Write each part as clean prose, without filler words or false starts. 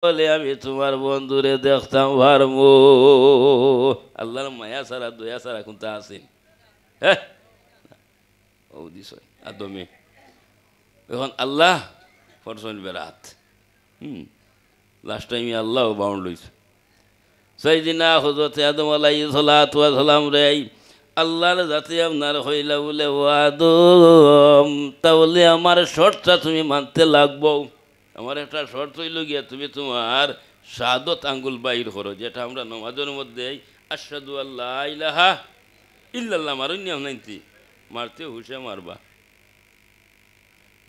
বলে আমি তোমার বন্ধুরে দেখতাম ভারমো। আল্লাহর মায়া ছাড়া দয়া ছাড়া কোনটা আছেন? হ্যাঁ, ও দিস আদমে এখন আল্লাহ ফরসন বেরাত লাস্ট টাইমে আল্লাহ বাউন্ড লইছে সেইদিনা হজরতে আদম আলাইহিস সালাতু ওয়াস সালাম রে আল্লাহর জাতি আপনার হইলা বলে ও আদম, তাহলে আমার শর্তটা তুমি মানতে লাগবো। আমার একটা শর্ত হইল গিয়া তুমি তোমার শাহাদত আঙ্গুল বাইর করো, যেটা আমরা নমাজের মধ্যে আশহাদু আল্লা ইলাহা ইল্লাল্লাহ মারুন নিয়ম নাইতি, মারতেও হুশে মারবা,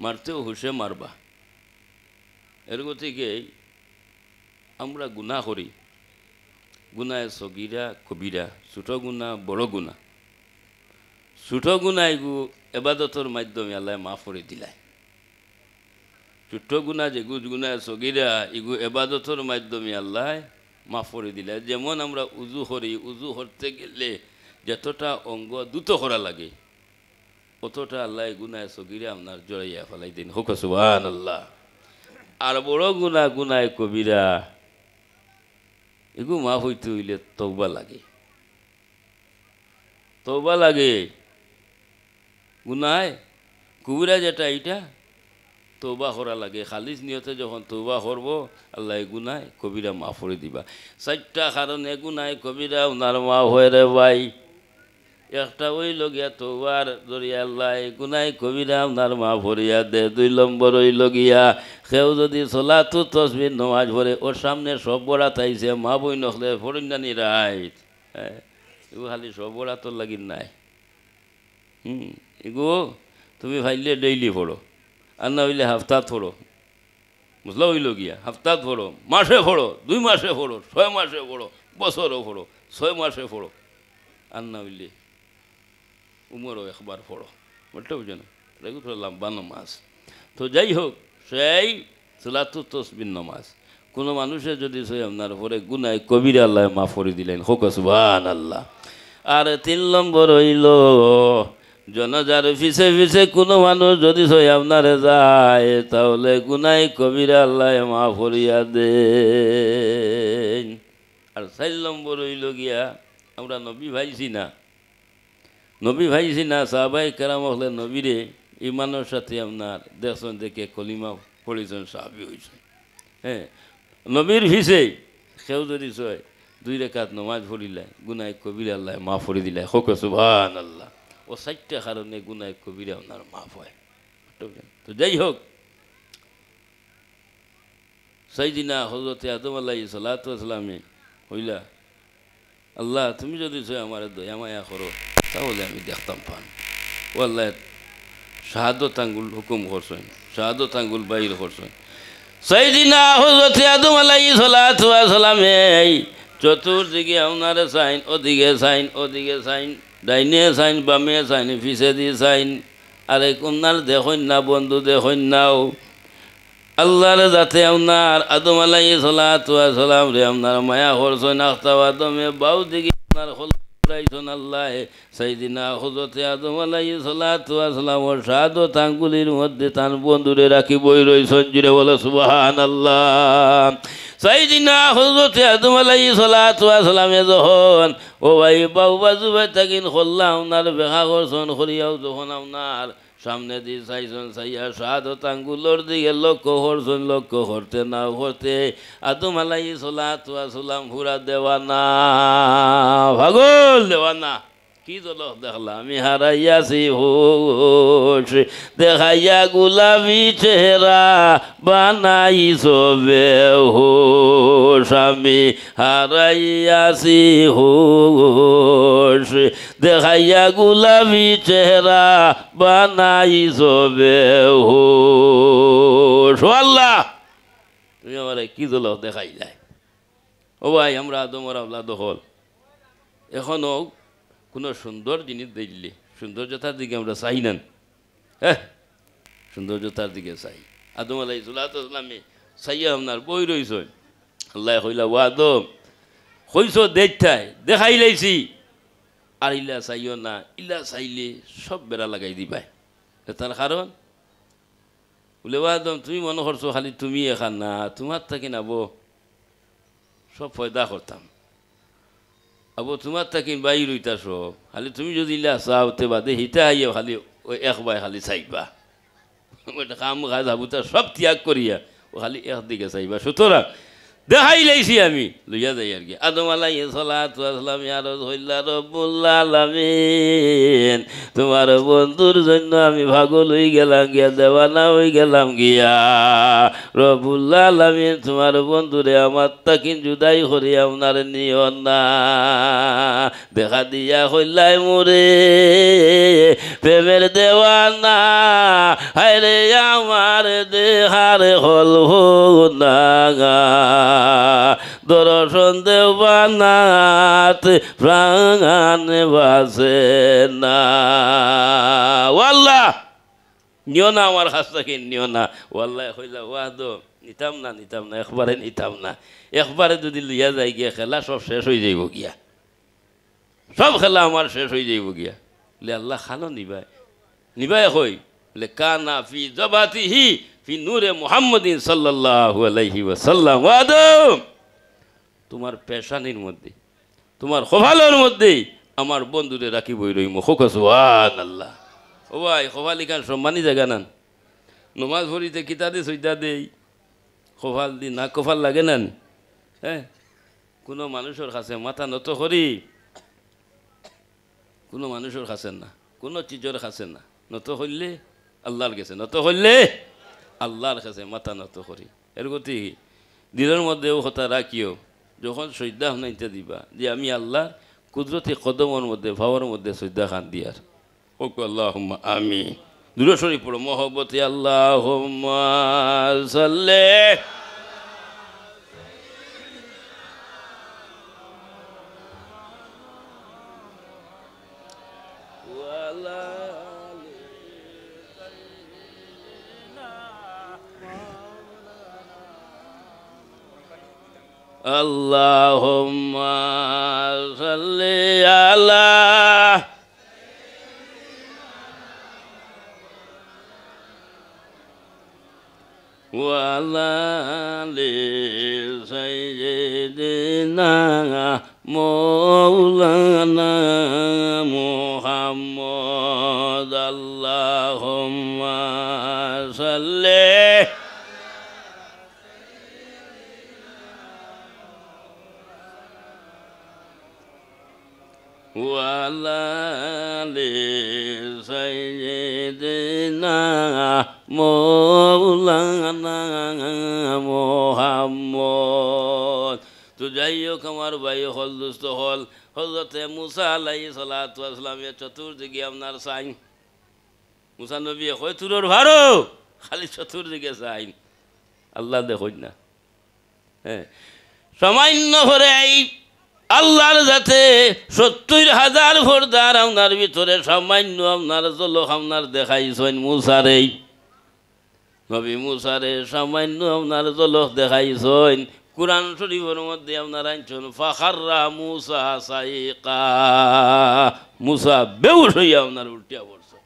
মারতেও হুশে মারবা। এর গতিকে আমরা গুনাহ করি, গুনায় সগিরা কবিরা, ছোট গুণা বড় গুণা। ছোট গুণা এগু এবাদতর মাধ্যমে আল্লাহ মাফ করে দিলায়। ছোট গুণা যেগু গুনায় সগিরা এগু এবাদতর মাধ্যমে আল্লাহ মাফ করে দিলায়। যেমন আমরা উজু করি, উজু করতে গেলে যতটা অঙ্গ দ্রুত করা লাগে অতটা আল্লাহ গুনায় সগিরা আপনার জড়াইয়া ফেলাই দিন, হোক সুবহানাল্লাহ। আর বড় গুণা গুনায় কবিরা এগু মাফ হইতে হইলে তওবা লাগে, তওবা লাগে। গুনায় কবিরা যেটা এইটা তওবা করা লাগে, খালিস নিয়তে যখন তওবা করব আল্লাহ গুনায় কবিরা মাফ করে দিবা। 4টা কারণে গুনায় কবিরা ওনার মাফ হয় রে ভাই। একটা ওই লগিয়া তওবার জরিয়া আল্লাহ গুনায় কবিরা ওনার মাফ করিয়া দে। 2 নম্বর ওই লগিয়া কেউ যদি সলাতু তসবিহ নমাজ পড়ে ওর সামনে সব বড়া তাইছে মা বই নখলে ফরিন্দানি রাইট, হ্যাঁ এগু খালি সব বড়া তোর লাগিন নাই। এগু তুমি ভাইলে ডেইলি পড়ো, আর না হইলে হাফতাত পড়ো, বুঝলো হইল গিয়া হাফতাত পড়ো, মাসে পড়ো, 2 মাসে পড়ো, 6 মাসে পড়ো, বছরও পড়ো, 6 মাসে পড়ো, আর না হইলে উমরও একবার পড়ো, বুঝতে বুঝো না? এগু তো লম্বা নামাজ। তো যাই হোক, সেই সলাতু তসবিহ নামাজ কোনো মানুষের যদি সই আপনার পরে গুনায় কবিরা আল্লাহ মাফ করে দিলেন, হোক সুবহানাল্লাহ। আর 3 নম্বর হইল জনাজার পিছে পিছে কোনো মানুষ যদি সই আপনারে যায় তাহলে গুনায় কবিরা আল্লাহ মাফ করিয়া দেন। আর 4 নম্বর হইল গিয়া আমরা নবী ভাইছি না, নবী ভাইছি না, সাহাবায়ে কেরাম হলে নবীরে ইমানের সাথে আপনার দেখছেন, দেখে কলিমা পড়েছেন, সাহাবী হয়েছে। হ্যাঁ, নবীর ভিসে সেও যদি সয় 2 রাকাত নমাজ পড়িলায় গুনায় কবিরা আল্লাহ মাফ করে দিলায়, হোক সুবহানাল্লাহ। ও 4টা কারণে গুনায় কবিরা আপনার মাফ হয়। তো যাই হোক, সাইদিনা হযরতে আদম আলাইহিস সালাতু ওয়াস সালামে হইলা আল্লাহ তুমি যদি সয় আমার দয়া মায়া করো তাহলে আমি দেখতাম পান। ও আল্লাহ শাহাদত আঙ্গুল হুকুম করছেন, শাহাদত আঙ্গুল বাইর করছেন। সাইদিনা হযরতে আদম আলাইহিস সালাতু ওয়াস সালামে চতুর্দিকে আপনারে সাইন, ওদিকে সাইন, ওদিকে সাইন, ডাইনে সাইন, বামে সাইন, পিছে দি সাইন। আরে আপনার দেখুন না বন্ধু, দেখুন নাও আল্লাহর যাতে আপনার আদম আলাইহিস সালাতু ওয়াস সালাম রে আপনার মায়া করছেন। আখতা আদমে বাউ দিকে আপনার খোলাইছেন আল্লাহ। সাইদিনা হযরতে আদম আলাইহিস সালাতু ওয়াস সালাম ওর শাহাদত আঙ্গুলের মধ্যে তার বন্ধুরে রাখি বই রইছেন, জুড়ে বলো সুবহানাল্লাহ। সাইদিনা হযরতে আদম আলাইহিস সালাতু ওয়াস সালামে যখন ও ভাই বাউ বাজু ভাই তাকিন খোল্লা আপনার বেহা করছেন, করিয়াও যখন আপনার সামনে দিয়ে চাইছেন, চাইয়া শাহাদত আঙ্গুলের দিকে লক্ষ্য করছেন, লক্ষ্য করতে না করতে আদম আলাইহিস সালাতু ওয়াস সালাম পুরা দেওয়ানা, পাগল দেওয়ানা। কি জলক দেখলাম আমি হারাইয়াছি হোশ, দেখাইয়া গুলাবি চেহারা বানাইছ বেহুশ। আমি হারাইয়াছি হোশ, দেখাইয়া গুলাবি চেহারা বানাইছ বেহুশ। আল্লাহ তুমি আমার কি জলক দেখাইলাই। ও ভাই আমরা আদমের আওলাদ হল, এখনও কোনো সুন্দর জিনিস দেখলে সৌন্দর্যতার দিকে আমরা চাই না, হ্যাঁ সৌন্দর্যতার দিকে চাই। আদম আলাইহিস সালাতু ওয়াস সালামে চাইয়া আপনার বই রইছ, আল্লাহ কইলা ও আদম কইছ দেখতাই দেখাই লাইছি, আর ইলা চাইও না, ইলা চাইলে সব বেড়া লাগাই দিবাই। তার কারণ বলে ও আদম তুমি মনে করছো খালি তুমি এখান না, তোমার থাকি নাবো সব ফয়দা করতাম। আবু তোমার তাকিন বাই রইতা সব খালি তুমি যদি চাওতে বাদে হিতা আইয়া খালি ওই একবার খালি চাইবা কাম কাজ আবুতা সব ত্যাগ করিয়া ও খালি একদিকে চাইবা। সুতরাং দেখাই লাইছি আমি লইয়া যাই আর কি। আদম আলাইহিস সালাতু ওয়াস সালাম ইয়া রাসূলুল্লাহ রব্বুল আলামিন তোমার বন্ধুর জন্য আমি পাগল হই গেলাম গিয়া, দেওয়ানা হই গেলাম গিয়া। রব্বুল আলামিন তোমার বন্ধুরে আমার তাকিন জুদাই করিয়া আপনার নিও না। দেখা দিয়া হইলাই মোরে প্রেমের দেওয়ানা, হায়রে আমার দেহার হল না দর্শন দেওয়ানাত প্রাণ বাসে না। ওয়াল্লাহ নিও না আমার কাছ থেকে, নিও না। ওয়াল্লাহ হইলা ওয়াদ নিতাম না, নিতাম না, একবারে নিতাম না। একবারে যদি লইয়া যাই গিয়া খেলা সব শেষ হয়ে যাইব গিয়া, সব খেলা আমার শেষ হয়ে যাইব গিয়া। বলে আল্লাহ খানো নিবাই নিবাই হই বলে কানা ফি জবাতিহি ফি নূরে মুহাম্মদিন সাল্লাল্লাহু আলাইহি ওয়াসাল্লাম। ওয়াদম তোমার পেশানির মধ্যে, তোমার খোফালোর মধ্যেই আমার বন্ধুরে রাখি বই রইম। সুবহানাল্লাহ। ও ভাই খোফালি খান সম্মানী জায়গা নান, নমাজ পড়িতে কিতা দে সইদা দেই, খোফাল দি না কফাল লাগে নান। হ্যাঁ, কোনো মানুষের কাছে মাথা নত করি, কোনো মানুষের কাছে না, কোনো চিজের কাছে না। নত হইলে আল্লাহর কাছে, নত হইলে আল্লাহর কাছে মাথা নত করি। এর গতি দিলের মধ্যেও কথা রাখিও, যখন সৈদ্যা শুনাইতে দিবা যে আমি আল্লাহ কুদরতি কদমের মধ্যে ভাবের মধ্যে সৈদ্যা খান দিয়ার। ওকে আল্লাহুম্মা আমিন। দুরূদ শরীফ পড়ো মহব্বতে আল্লাহুম্মা সাল্লি Allahumma salli ala wa ala li sayyidina maulana Muhammad. Allahumma salli وعلى آل سيدنا مولانا محمد। তো যাই হোক আমার ভাই হল দুস্থ হল হজরতে মুসা আলাইহিস সালাতু ওয়াস সালামের চতুর্দিকে আপনার সাইন। মুসা নবী কয় তুরর ভারো খালি চতুর্দিকে সাইন, আল্লাহ দেখুন না। হ্যাঁ, সামান্য করে এই আল্লাহর যাতে ৭০,০০০ ফোরদার আপনার ভিতরে সামান্য আপনার জলক আপনার দেখাইছেন মুসারে, নবী মুসারে সামান্য আপনার জলক দেখাইছেন। কুরআন শরীফের মধ্যে আপনার আনছেন ফাখাররা মুসা সাইকা, মুসা বেহুশ হইয়া আপনার উল্টিয়া পড়ছে।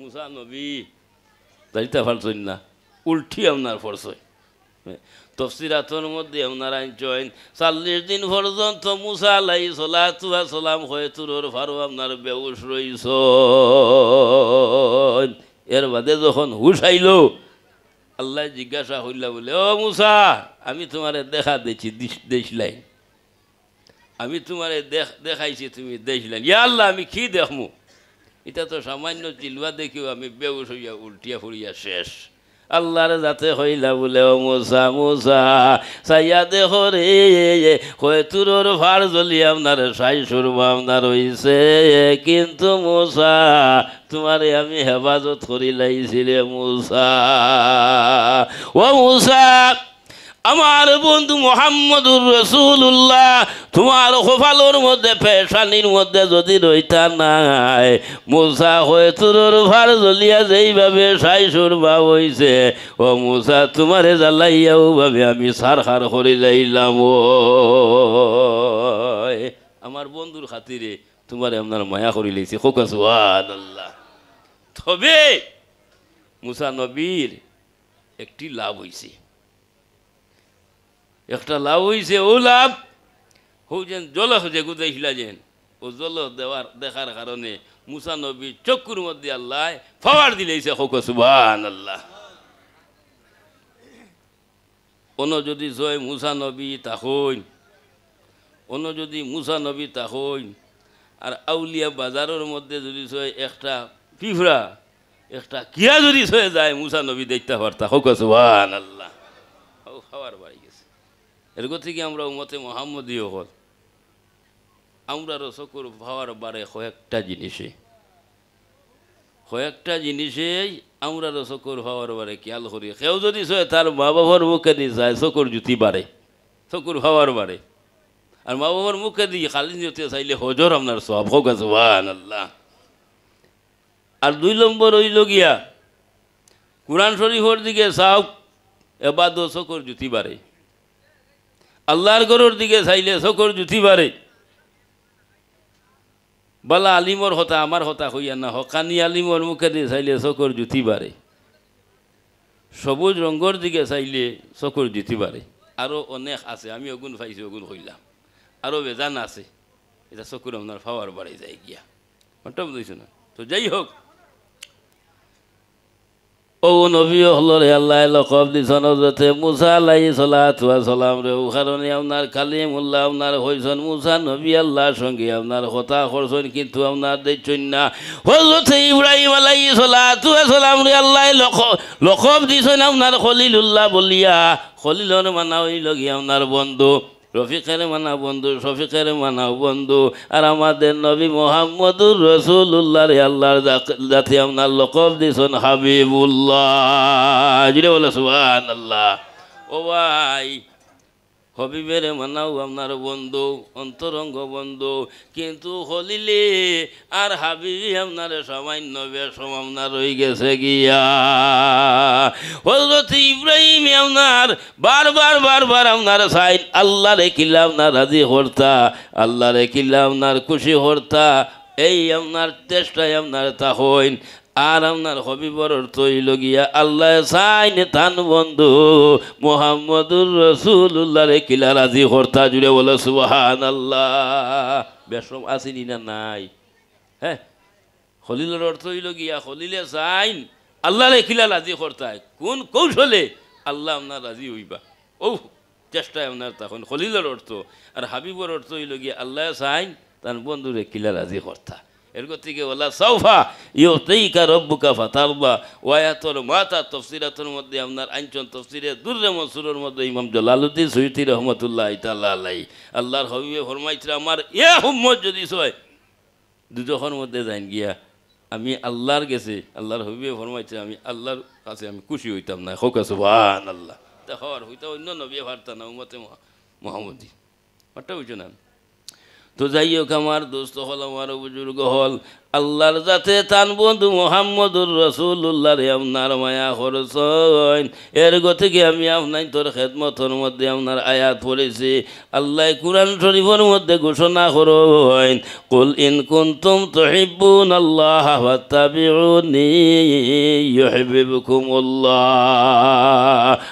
মুসা নবী যাইতে পারছেন না, উল্টি আপনার পড়ছে। তফসিরাতের মধ্যে আপনার আনছেন ৪০ দিন পর্যন্ত মুসা আলাইহিস সালাতু ওয়াস সালাম হয়ে তুরর ফারো আপনার বেহুশ রইছেন। এর বাদে যখন হুশ আইল আল্লাহ জিজ্ঞাসা হইলা বলে ও মুসা আমি তোমারে দেখা দিয়েছি দেখলাই, আমি তোমারে দেখাইছি তুমি দেখলেন। ইয়া আল্লাহ আমি কি দেখমু, এটা তো সামান্য চিলবা দেখিও আমি বেহুশ হইয়া উল্টিয়া ফুরিয়া শেষ। আল্লাহর যাতে হইলা বলে ও মুসা মুসা সাইয়া দেহ রে হয়ে তুরোর ভার জ্বলি আপনার সাই সুরমা আপনার হইছে, কিন্তু মুসা তোমারে আমি হেফাজত করি লাইছিলে মুসা। ও মুসা আমার বন্ধু মুহাম্মদুর রাসূলুল্লাহ তোমার খোফালোর মধ্যে পেশানির মধ্যে যদি রইতা নাই, মুসা হয়ে তুরোর ভার জ্বলিয়া যেইভাবে সাই সুরমা হইছে, ও মুসা তোমারে জ্বালাইয়াও ভাবে আমি সারখার করে লাইলাম। ও আমার বন্ধুর খাতিরে তোমারে আপনার মায়া করি লাইছি। খোকা সুবহানাল্লাহ। তবে মুসা নবীর একটি লাভ হইছে, একটা লাভ হইছে ও লাভ হৌ যেন জল হচ্ছে গুদাইছিলা যেন ও জল দেখার কারণে মুসা নবী চক্ষুর মধ্যে আল্লাহ ফাওয়ার দিলেইছে হোক সুবহানাল্লাহ। অন্য যদি জয় মুসা নবী তাহইন, অন্য যদি মুসা নবী তাহইন, আর আউলিয়া বাজারের মধ্যে যদি সয় একটা পিঁপড়া একটা কিয়া যদি সয়ে যায় মুসা নবী দেখতে পারতা হোক সুবহানাল্লাহ। খাওয়ার বাড়ি গেছে এরকম থেকে আমরা উম্মতে মুহাম্মদীয় হল আমরারও চকুর ভাওয়ার বাড়ে কয়েকটা জিনিসে আমরারও চকুর ভাওয়ার বাড়ে খেয়াল করি। কেউ যদি সয় তার মা বাবার মুখে দিয়ে যায় চকুর জুতি বাড়ে, চকুর ভাওয়ার বাড়ে। আর মা বাবার মুখে দিয়ে খালি নিতে চাইলে হজর আপনার সব হোক সুবহানাল্লাহ। আর 2 নম্বর হইল গিয়া কুরআন শরীফের দিকে চাও, এবাদত চকুর জুতি বাড়ে। আল্লাহর ঘরের দিকে চাইলে চকুর জুতি বাড়ে। বালা আলিমর হতা আমার হতা হইয়া না, হকানি আলিমর মুখে দিয়ে চাইলে চকুর জুতি বাড়ে। সবুজ রঙের দিকে চাইলে চকুর জুতি বাড়ে। আরও অনেক আছে, আমি অগুন পাইছি অগুন হইলাম, আরও বেজান আছে। এটা চকুর আপনার ফাওয়ার বাড়ে যায় গিয়া, ওটা বুঝছো না। তো যাই হোক, ও নবী হলরে আল্লাহ লকব দিছন হযরতে মুসা আলাইহিস সালাতু ওয়াস সালাম রে। ও কারণে আপনার কালিমুল্লাহ আপনার হইছেন মুসা নবী, আল্লাহর সঙ্গে আপনার কথা করছেন, কিন্তু আপনার দেখছেন না। হযরতে ইব্রাহিম আলাইহিস সালাতু ওয়াস সালাম রে আল্লাহ লকব দিছন আপনার খলিলুল্লাহ বলিয়া। খলিলর মানা হইল গিয়া আপনার বন্ধু, রফিকের মানা বন্ধু, শফিকের মানা বন্ধু। আর আমাদের নবী মুহাম্মদুর রাসূলুল্লাহ রে আল্লাহর জাতি আপনার লকব দিছেন হাবিবুল্লাহ। জিরে বলে সুবহানাল্লাহ। ও ভাই, হবিবের মানাও আপনার বন্ধু, অন্তরঙ্গ বন্ধু, কিন্তু হলিলে আর হাবিবি আপনার সামান্য বেশম আপনার রয়ে গেছে গিয়া। হযরত ইব্রাহিম আপনার বারবার আপনার সাইন আল্লাহ রে কিল্লা আপনার রাজি হরতা, আল্লাহ রে কিল্লা আপনার খুশি হরতা, এই আপনার চেষ্টায় আপনার তা হইন। আর আপনার হবিবর অর্থ হইল গিয়া আল্লাহ চাইন তান বন্ধু মুহাম্মদুর রাসূলুল্লাহ রে কিলা রাজি হরতা। জুড়ে বলে সুবহানাল্লাহ। বেশম আসিনি না নাই? হ্যাঁ, খলিলের অর্থ হইল গিয়া খলিলে চাইন আল্লাহ রে কিলা রাজি হরতায়, কোন কৌশলে আল্লাহ আপনার রাজি হইবা, ও চেষ্টায় আপনার তখন খলিলের অর্থ। আর হাবিবর অর্থ হইল গিয়া আল্লাহ চাইন তার বন্ধুরে কিলা রাজি হরতা। এরকম থেকে ওলা সাউফা ইউতিকা রব্বুকা ফাতারদা। ওয়ায়াতর মাতা তফসিরাতের মধ্যে আপনার আইনচন তফসিরে দুররে মনসুরের মধ্যে ইমাম জালালউদ্দিন সুয়ুতি রহমতুল্লাহ তাআলা আলাইহি আল্লাহর হাবিবে ফরমাইছিল, আমার এ উম্মত যদি সয় দুজখের মধ্যে যাইন গিয়া আমি আল্লাহর গেছে, আল্লাহর হাবিবে ফরমাইছিল আমি আল্লাহর কাছে আমি খুশি হইতাম না। হোক সুবহানাল্লাহ। তা হওয়ার হইতা অন্য নবী ভারতা না উম্মতে মুহাম্মদী, ওটা বুঝছো না। তো যাই হোক, আমার দোস্ত হল, আমার বুজুর্গ হল, আল্লাহর যাতে তান বন্ধু মুহাম্মদুর রাসূলুল্লাহ রে আপনার মায়া করছেন। এর গতিকে আমি আপনার তোর খেদমতের মধ্যে আপনার আয়াত পড়েছি। আল্লাহ কুরআন শরীফের মধ্যে ঘোষণা করেন, কুল ইন কুনতুম তুহিব্বুনাল্লাহ ফাত্তাবিউনি ইউহিব্বুকুমুল্লাহ।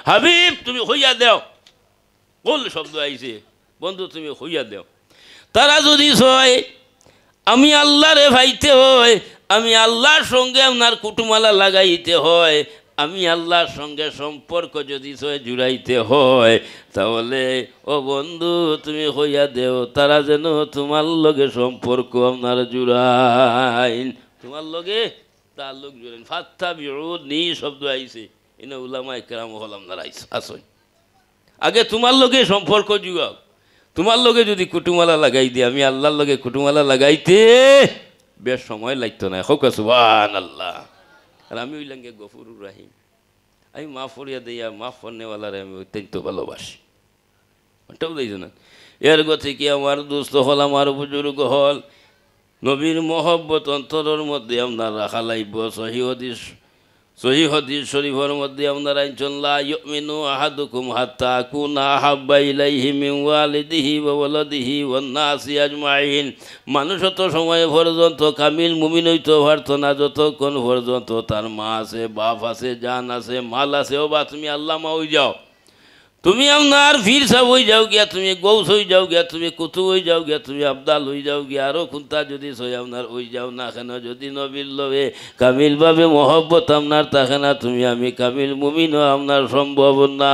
হাবিব তুমি হইয়া দাও, কুল শব্দ আইছে, বন্ধু তুমি হইয়া দাও। তারা যদি সয় আমি আল্লাহরে ভাইতে হয়, আমি আল্লাহর সঙ্গে আপনার কুটুমালা লাগাইতে হয়, আমি আল্লাহর সঙ্গে সম্পর্ক যদি সয় জুড়াইতে হয়, তাহলে ও বন্ধু তুমি হইয়া দেও তারা যেন তোমার লগে সম্পর্ক আপনার জুড়াইন, তোমার লগে তার লোক জুড়াইন। ফাত্তাবিউনি শব্দ আইছে, এনে উলামায়ে কেরাম হল আপনার আসেন। আগে তোমার লগে সম্পর্ক জুগাও। তোমার লগে যদি কুটুমালা লাগাই দিয়ে আমি আল্লাহর লগে কুটুমালা লাগাইতে বেশ সময় লাগতো না। হোক সুবহানাল্লাহ। আর আমি ওইলাঙ্গে গফুরুর রাহিম, আমি মাফ করিয়া দিয়া মাফ করনেওয়ালারে আমি অত্যন্ত ভালোবাসি, ওটাও দেখছো না। এর গতি কি আমার দোস্ত হল, আমার বুজুর্গ হল, নবীর মহব্বত অন্তরের মধ্যে আপনার রাখা লাগব। সহিহ হাদিস শরীফের মধ্যে আপনারা আইনছেন, লা ইউমিনু আহাদুকুম হাত্তা আকুনা আহাব্বা ইলাইহি মিন ওয়ালিদিহি ওয়া ওয়ালাদিহি ওয়ান নাসি আজমাইন। মানুষ তো সময় পর্যন্ত কামিল মুমিন হইতে পারত না যতক্ষণ পর্যন্ত তার মা আছে, বাপ আছে, জান আছে, মাল আছে। ও বা তুমি আল্লাহ মা হয়ে যাও, তুমি আপনার ফির সাহ হয়ে যাও গিয়া, তুমি গৌস হয়ে যাও গিয়া, তুমি কুতু হয়ে যাও গিয়া, তুমি আবদাল হয়ে যাও গিয়া, আরও খুন্তা যদি সই আপনার হয়ে যাও না কেন, যদি নবীর লবে কামিলভাবে মহব্বত আপনার থাকে না, তুমি আমি কামিল মুমিনও আপনার সম্ভব না।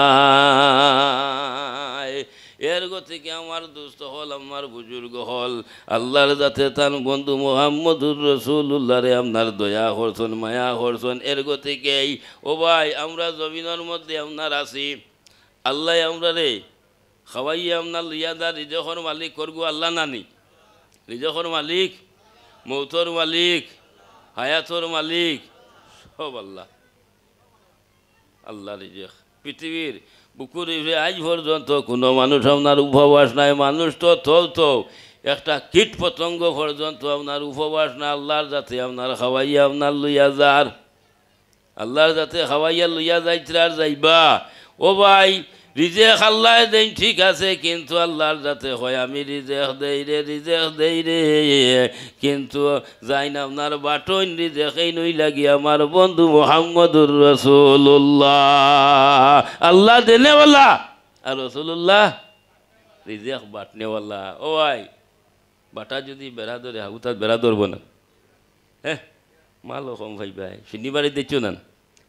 এর গতিকে আমার দুস্থ হল, আমার বুজুর্গ হল, আল্লাহর যাতে তান বন্ধু মোহাম্মদুর রসুল্লাহরে আপনার দয়া করছেন, মায়া করছেন। এর গতিকেই ও ভাই আমরা জমিনের মধ্যে আপনার আছি, আল্লাহ আমরা রে খাওয়াইয়া আপনার লিয়াদা রিজকর মালিক করগু আল্লাহ নানি, রিজকর মালিক, মৌতর মালিক, হায়াতর মালিক সব আল্লাহ। আল্লাহ রিজক পৃথিবীর বুকুর আজ পর্যন্ত কোনো মানুষ আপনার উপবাস নাই, মানুষ তো তো একটা কীট পতঙ্গ পর্যন্ত আপনার উপবাস না। আল্লাহর যাতে আপনার খাওয়াইয়া আপনার লইয়া যার, আল্লাহর যাতে খাওয়াইয়া লইয়া যাইতে আর যাইবা। ও ভাই রিজেক আল্লাহ দেন ঠিক আছে, কিন্তু আল্লাহর যাতে হয় আমি রিজেক দেই রে, রিজেক দেই রে, কিন্তু যাই না আপনার বাটন রিজেকেই নই লাগি আমার বন্ধু মোহাম্মদুর রসুল্লাহ। আল্লাহ দেনেওয়ালা আর রসুল্লাহ রিজেক বাটনেওয়ালা। ও ভাই বাটা যদি বেড়া ধরে হাগুতার বেড়া ধরব না, হ্যাঁ মালও কম ভাই ভাই শনিবারে দিচ্ছ না,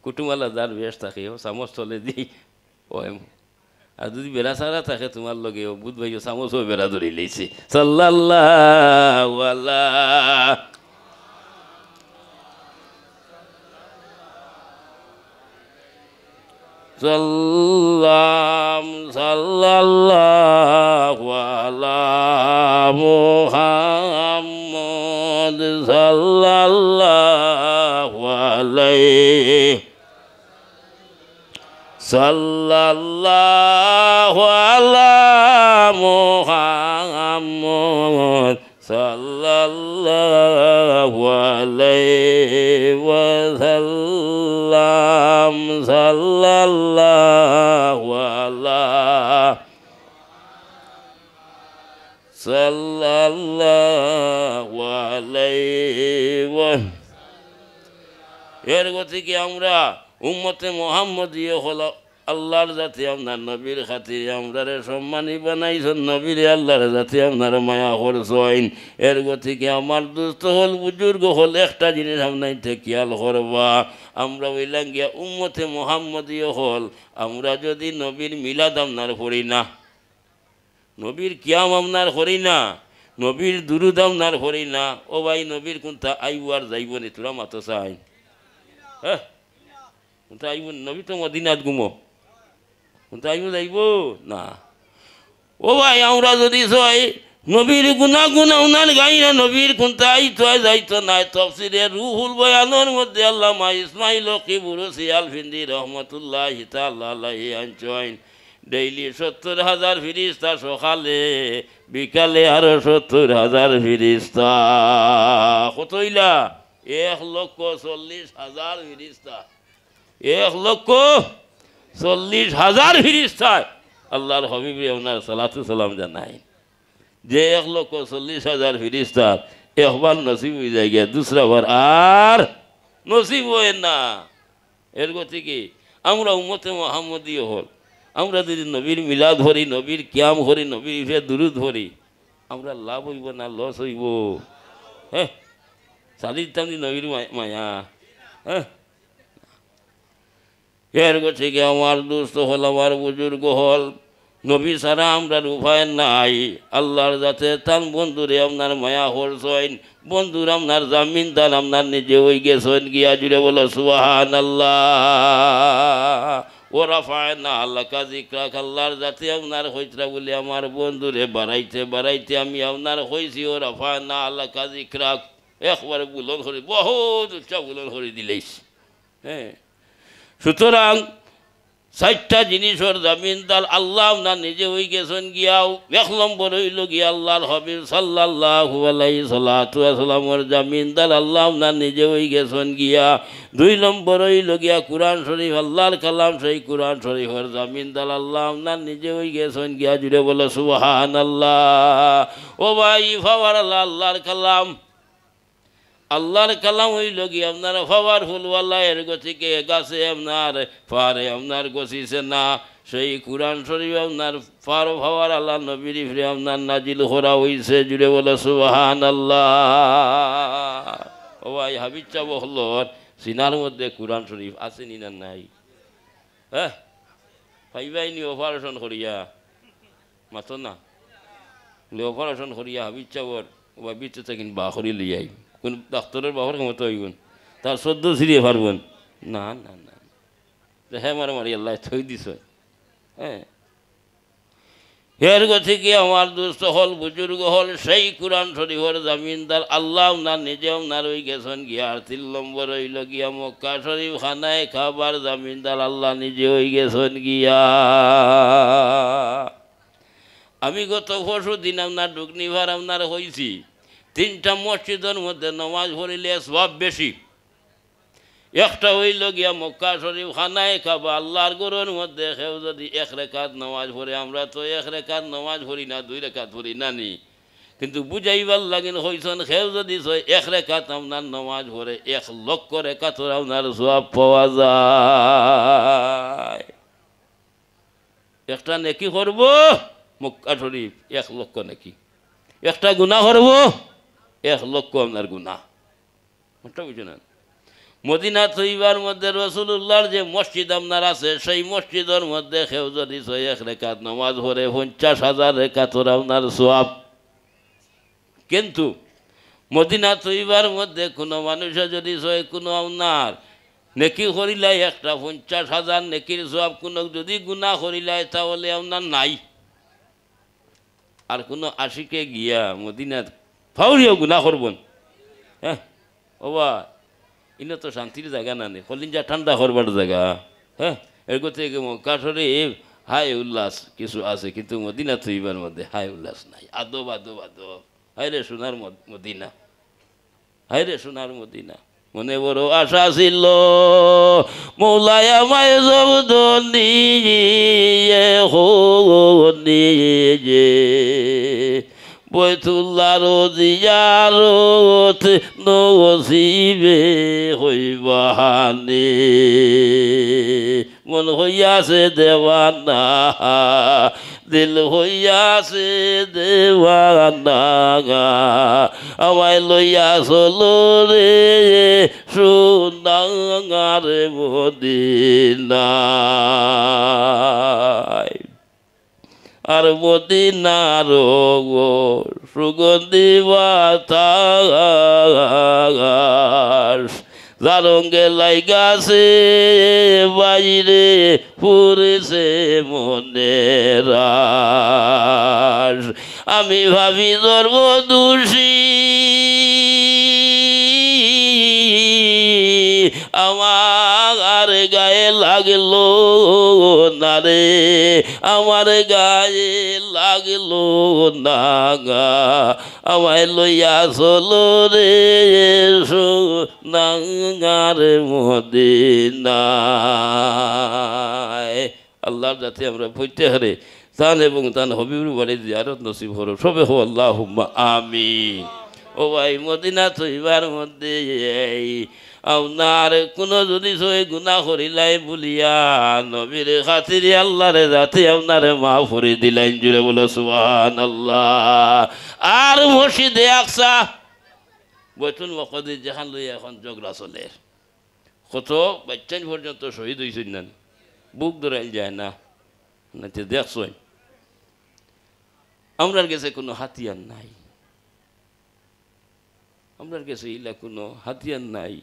কুটুমালা যার বেশ থাকে ও চামচ তলে দিই ও, আর যদি বেড়া ছাড়া থাকে তোমার লগে ও বুধ ভাই চামচও বেড়া ধরে লইছে। সাল্লাল্লাহু আলাইহি সাল্লাম, সাল্লাল্লাহু আলা মুহাম্মদ সাল্লাল্লাহু আলাইহি সাল্লাল্লাহু আলা মুহাম্মদ সাল্লাল্লাহু আলাইহি ওয়াসাল্লাম, সাল্লাল্লাহু আলা সাল্লাল্লাহু আলাইহি। এর গতিকে আমরা উম্মতে মোহাম্মদীয় হলো আল্লাহর জাতি আপনার নবীর খাতিরে আমরা সম্মানী বানাইছেন, নবীরে আল্লাহর জাতি আপনার মায়া করছেন। এর গতিকে আমার দুস্থ হল বুজুর্গ হল একটা জিনিস আপনাইতে খেয়াল করবা, আমরা ওইলাম গিয়া উম্মতে মোহাম্মদীয় হল, আমরা যদি নবীর মিলাদ আপনার করি না, নবীর কিয়াম আপনার করি না, নবীর দুরুদ আপনার করি না, ও ভাই নবীর কোনটা আইব আর যাইব নি তোরা মাতো চাই, হ্যাঁ কোনটা আইব, নবী তো মদিনাত গুমো, কোনটা আইব যাইব না। ও ভাই আমরা যদি চাই নবীর গুনা গুনা উনার গাই না, নবীর কোনটা আইতো যাইতো নাই। তফসিরে রুহুল বয়ানের মধ্যে আল্লামা ইসমাইল কিবুরসি আলফিন্দি রহমতুল্লাহি তাআলা আলাইহি আনছেন, ডেইলি ৭০,০০০ ফিরিস্তা সকালে বিকালে আরো ৭০,০০০ ফিরিস্তা, কতইলা ১,৪০,০০০ ফিরিস্তা, ১,৪০,০০০ ফিরিস্তা আল্লাহর হবিবে ওনার সালাতু সালাম জানাই, যে ১,৪০,০০০ ফিরিস্তা একবার নসিব হয়ে যায় গিয়া দুসরা বার আর নসিব হয় না। এর গতিকে আমরা উম্মতে মুহাম্মদীয় হল, আমরা যদি নবীর মিলাদ ধরি, নবীর কিয়াম ধরি, নবীর ইফে দুরুদ ধরি, আমরা লাভ হইব না লস হইব? হ্যাঁ সাদিতাম নবীর মায়া, হ্যাঁ। এর গতিকে আমার দুস্থ হল, আমার বুজুর্গ হল, নবী ছাড়া আমরা উপায় নাই। আল্লাহর যাতে তান বন্ধুরে আপনার মায়া করছেন, বন্ধুর আপনার জামিনদার আপনার নিজে হয়ে গেছেন, গিয়া জুড়ে বলো সুবহানাল্লাহ। ওরা পায় না আল্লাহ কাজী ক্রাক, আল্লাহর যাতে আপনার হইতরা বলে আমার বন্ধুরে বাড়াইতে বাড়াইতে আমি আপনার হয়েছি, ওরা পায় না আল্লাহ কাজী ক্রাক একবারে বুলন করে বহুত উচ্চা বুলন করে দিলেইস। হ্যাঁ সুতরাং 4টা জিনিসের জামিনদার আল্লাহ না নিজে হয়ে গেছেন গিয়াও। 1 নম্বর হইল গিয়া আল্লাহর হাবিব সাল্লাল্লাহু আলাইহি সাল্লাতু ওয়াসাল্লামের জামিনদার আল্লাহ না নিজে হয়ে গেছেন গিয়া। 2 নম্বর হইল গিয়া কুরআন শরীফ, আল্লাহর কালাম, সেই কুরআন শরীফের জামিনদার আল্লাহ না নিজে হয়ে গেছেন গিয়া। জুড়ে বলো সুবহানাল্লাহ। ও ভাই ফাওয়ার আল্লাহর কালাম, আল্লাহর কালাম হইল কি আপনার পাওয়ারফুল ওয়াল্লাহ। এর গতিকে গাছে আপনার পারে আপনার গছিছে না, সেই কুরআন শরীফ আপনার পার হওয়ার আল্লাহ নবীর ফিরে আপনার নাজিল করা হইছে জুড়ে বলে সুবহানাল্লাহ। ও ভাই হাবিব চাব হলো সিনার মধ্যে কুরআন শরীফ আছে নি না নাই? হ্যাঁ পাইবাইনি অপারেশন করিয়া মাতো না অপারেশন করিয়া হাবিব চাবর বা বিতে থাকেন বা করি লিয়াই কোন ডাক্তারের বাবার ক্ষমতা হইগুন তার সদ্য ছিঁড়িয়ে পারবেন না না না হ্যাঁ মারি আল্লাহ থই দিস। হ্যাঁ এর থেকে আমার দুস্থ হল বুজুর্গ হল সেই কুরআন শরীফের জামিনদার আল্লাহ না নিজে আপনার ওই গেছেন গিয়া 3 নম্বর হইল গিয়া মক্কা শরীফ খানায় খাবার জামিনদার আল্লাহ নিজে হয়ে গেছেন গিয়া। আমি গত পরশু দিন আপনার ডুগনিভার আপনার হয়েছি 3টা মসজিদের মধ্যে নামাজ পড়িলে সওয়াব বেশি। একটা হইল গিয়া মক্কা শরীফ খানায় খাবা আল্লাহর ঘরের মধ্যে কেউ যদি 1 রাকাত নামাজ পড়ে, আমরা তো 1 রাকাত নামাজ পড়ি না 2 রাকাত পড়ি নানি, কিন্তু বুঝাইবার লাগিন হইছেন কেউ যদি 1 রাকাত আপনার নামাজ পড়ে 1 লক্ষ রাকাতের আপনার সওয়াব পাওয়া যায়। একটা নেকি করব মক্কা শরীফ 1 লক্ষ নেকি, একটা গুনাহ করব 1 লক্ষ আপনার গুনাহ। ওটা বুঝে না মদিনা তৈবার মধ্যে রাসূলুল্লাহর যে মসজিদ আপনার আছে সেই মসজিদের মধ্যে কেউ যদি 1 রাকাত নামাজ পড়ে 50,000 রাকাতের আপনার সওয়াব। কিন্তু মদিনা তৈবার মধ্যে কোনো মানুষে যদি কোনো আপনার নেকি করিলাই একটা 50,000 নেকির সওয়াব, কোনো যদি গুনাহ করিলাই তাহলে আপনার নাই। আর কোনো আশিকে গিয়া মদিনাত ফাউরিও গুনাহ করবেন। হ্যাঁ ওবা ইনো তো শান্তির জায়গা না নেই, কলিঞ্জা ঠান্ডা করবার জায়গা। হ্যাঁ এরকম থেকে মক্কা শরীফ হাই উল্লাস কিছু আছে, কিন্তু মদিনা তৈবার মধ্যে হাই উল্লাস নাই। আদব আদব আদব। হাই রে সোনার মদিনা, হাই রে সোনার মদিনা। মনে বড় আশা ছিল মৌলায় আমায় জব্দ নিয়ে যে বৈতুল্লাহর জিয়ারত নসিবে হইবানে। মন হইয়াছে দেওয়ানা, দিল হইয়াছে দেওয়ানা, আমায় লইয়া চলো রে সোনার মদিনায়। আর মদিনার সুগন্ধি বাতাস জারঙ্গে লাইগাছে বাইরে পুরেছে মনের আশ। আমি ভাবি সর্বদোষী আমার গায়ে লাগলো না রে, আমার গায়ে লাগলো না গা, আমায় লইয়া চলো রে সোনার মদিনায়। আল্লাহর যাতে আমরা পড়তে হারে তান এবং তান হবিবুর বাড়ি জিয়ারত নসিব হল সবে হো আল্লাহুম্মা আমিন। ও ভাই মদিনা তৈবার মধ্যে আপনার কোনো যদি গুনাহ করিলাই বলিয়া নবীর খাতিরে আল্লাহরে যাতে আপনারে মাফ করে দিলেন জুড়ে বলো সুবহানাল্লাহ। আর মসজিদে আকসা বৈতুল মকদ্দিস যেখান লইয়া এখন ঝগড়া চলে, কত বাচ্চান পর্যন্ত শহীদ হয়েছেন না, বুক ধরাইল যায় না দেখছ। আমরার কাছে কোনো হাতিয়ার নাই, আমরার কাছে ইলা কোনো হাতিয়ার নাই